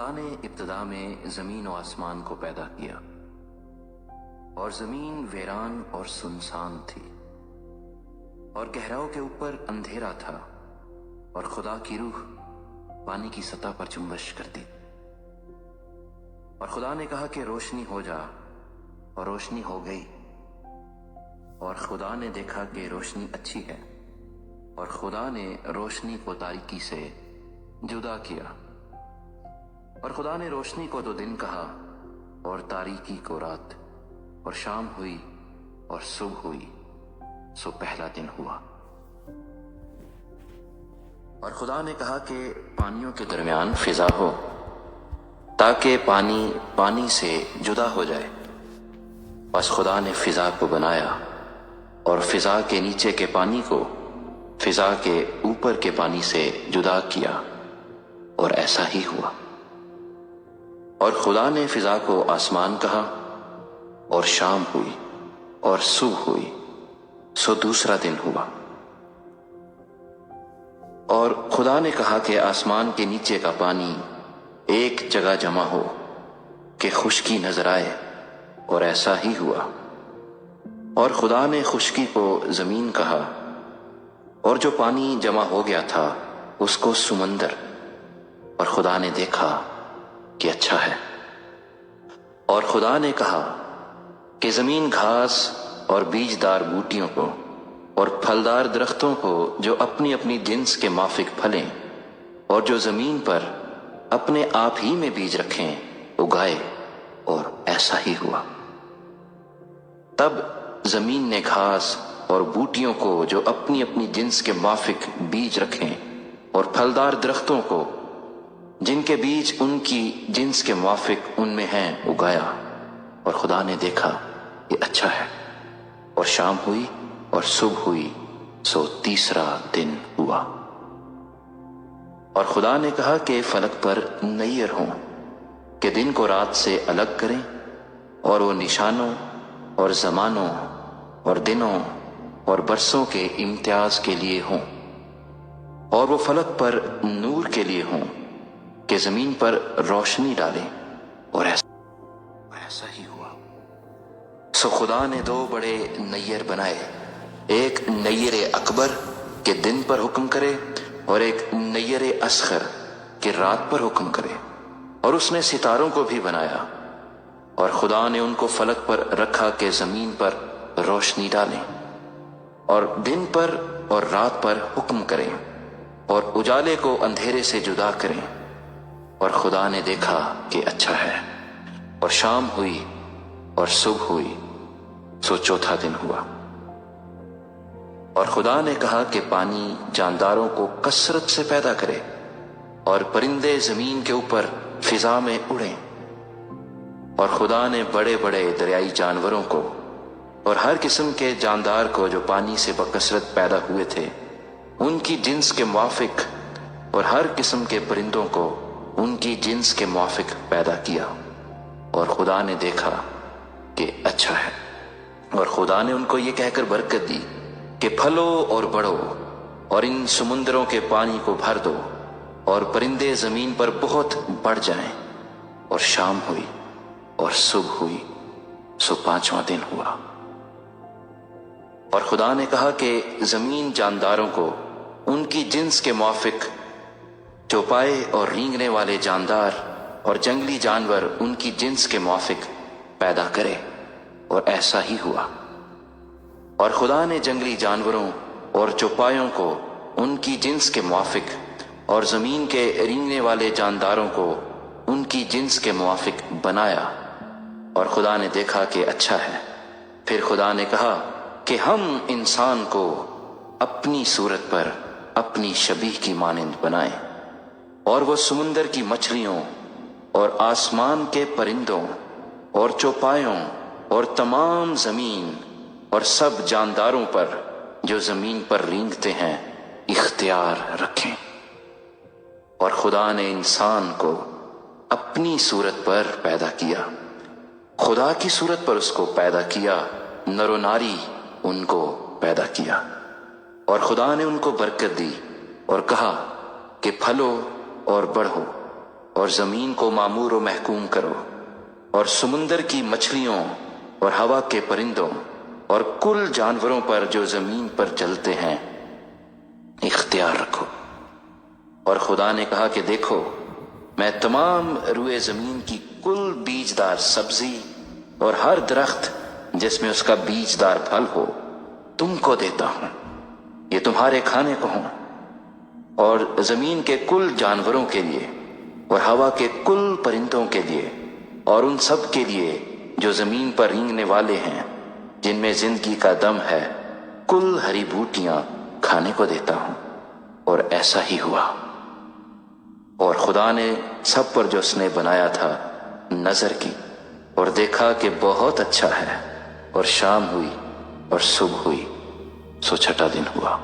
خدا نے ابتدا میں زمین و آسمان کو پیدا کیا، اور زمین ویران اور سنسان تھی، اور گہراؤں کے اوپر اندھیرا تھا، اور خدا کی روح پانی کی سطح پر جنبش کرتی۔ اور خدا نے کہا کہ روشنی ہو جا، اور روشنی ہو گئی۔ اور خدا نے دیکھا کہ روشنی اچھی ہے، اور خدا نے روشنی کو تاریکی سے جدا کیا۔ اور خدا نے روشنی کو تو دن کہا، اور تاریکی کو رات، اور شام ہوئی اور صبح ہوئی، سو پہلا دن ہوا۔ اور خدا نے کہا کہ پانیوں کے درمیان فضا ہو، تاکہ پانی پانی سے جدا ہو جائے۔ بس خدا نے فضا کو بنایا، اور فضا کے نیچے کے پانی کو فضا کے اوپر کے پانی سے جدا کیا، اور ایسا ہی ہوا۔ اور خدا نے فضا کو آسمان کہا، اور شام ہوئی اور صبح ہوئی، سو دوسرا دن ہوا۔ اور خدا نے کہا کہ آسمان کے نیچے کا پانی ایک جگہ جمع ہو کہ خشکی نظر آئے، اور ایسا ہی ہوا۔ اور خدا نے خشکی کو زمین کہا، اور جو پانی جمع ہو گیا تھا اس کو سمندر۔ اور خدا نے دیکھا کہ اچھا ہے۔ اور خدا نے کہا کہ زمین گھاس اور بیجدار بوٹیوں کو اور پھلدار درختوں کو جو اپنی اپنی جنس کے مافک پھلیں اور جو زمین پر اپنے آپ ہی میں بیج رکھیں اگائے، اور ایسا ہی ہوا۔ تب زمین نے گھاس اور بوٹیوں کو جو اپنی اپنی جنس کے مافک بیج رکھیں اور پھلدار درختوں کو جن کے بیج ان کی جنس کے موافق ان میں ہیں اگایا، اور خدا نے دیکھا یہ اچھا ہے۔ اور شام ہوئی اور صبح ہوئی، سو تیسرا دن ہوا۔ اور خدا نے کہا کہ فلک پر نیر ہوں کہ دن کو رات سے الگ کریں، اور وہ نشانوں اور زمانوں اور دنوں اور برسوں کے امتیاز کے لیے ہوں، اور وہ فلک پر نور کے لیے ہوں کہ زمین پر روشنی ڈالیں، اور ایسا ہی ہوا۔ سو خدا نے دو بڑے نیر بنائے، ایک نیر اکبر کہ دن پر حکم کرے، اور ایک نیر اصغر کہ رات پر حکم کرے۔ اور اس نے ستاروں کو بھی بنایا، اور خدا نے ان کو فلک پر رکھا کہ زمین پر روشنی ڈالیں، اور دن پر اور رات پر حکم کریں، اور اجالے کو اندھیرے سے جدا کریں۔ اور خدا نے دیکھا کہ اچھا ہے۔ اور شام ہوئی اور صبح ہوئی، سو چوتھا دن ہوا۔ اور خدا نے کہا کہ پانی جانداروں کو کثرت سے پیدا کرے، اور پرندے زمین کے اوپر فضا میں اڑیں۔ اور خدا نے بڑے بڑے دریائی جانوروں کو اور ہر قسم کے جاندار کو جو پانی سے بکثرت پیدا ہوئے تھے ان کی جنس کے موافق، اور ہر قسم کے پرندوں کو ان کی جنس کے موافق پیدا کیا، اور خدا نے دیکھا کہ اچھا ہے۔ اور خدا نے ان کو یہ کہہ کر برکت دی کہ پھلو اور بڑھو، اور ان سمندروں کے پانی کو بھر دو، اور پرندے زمین پر بہت بڑھ جائیں۔ اور شام ہوئی اور صبح ہوئی، سو پانچواں دن ہوا۔ اور خدا نے کہا کہ زمین جانداروں کو ان کی جنس کے موافق چوپائے اور رینگنے والے جاندار، اور جنگلی جانور ان کی جنس کے موافق پیدا کرے، اور ایسا ہی ہوا۔ اور خدا نے جنگلی جانوروں اور چوپایوں کو ان کی جنس کے موافق، اور زمین کے رینگنے والے جانداروں کو ان کی جنس کے موافق بنایا، اور خدا نے دیکھا کہ اچھا ہے۔ پھر خدا نے کہا کہ ہم انسان کو اپنی صورت پر اپنی شبیہ کی مانند بنائیں، اور وہ سمندر کی مچھلیوں اور آسمان کے پرندوں اور چوپایوں اور تمام زمین اور سب جانداروں پر جو زمین پر رینگتے ہیں اختیار رکھیں۔ اور خدا نے انسان کو اپنی صورت پر پیدا کیا، خدا کی صورت پر اس کو پیدا کیا، نر و ناری ان کو پیدا کیا۔ اور خدا نے ان کو برکت دی اور کہا کہ پھلو اور بڑھو اور زمین کو معمور و محکوم کرو، اور سمندر کی مچھلیوں اور ہوا کے پرندوں اور کل جانوروں پر جو زمین پر چلتے ہیں اختیار رکھو۔ اور خدا نے کہا کہ دیکھو، میں تمام روئے زمین کی کل بیجدار سبزی اور ہر درخت جس میں اس کا بیجدار پھل ہو تم کو دیتا ہوں، یہ تمہارے کھانے کو ہوں، اور زمین کے کل جانوروں کے لیے اور ہوا کے کل پرندوں کے لیے اور ان سب کے لیے جو زمین پر رینگنے والے ہیں جن میں زندگی کا دم ہے، کل ہری بوٹیاں کھانے کو دیتا ہوں۔ اور ایسا ہی ہوا۔ اور خدا نے سب پر جو اس نے بنایا تھا نظر کی اور دیکھا کہ بہت اچھا ہے، اور شام ہوئی اور صبح ہوئی، سو چھٹا دن ہوا۔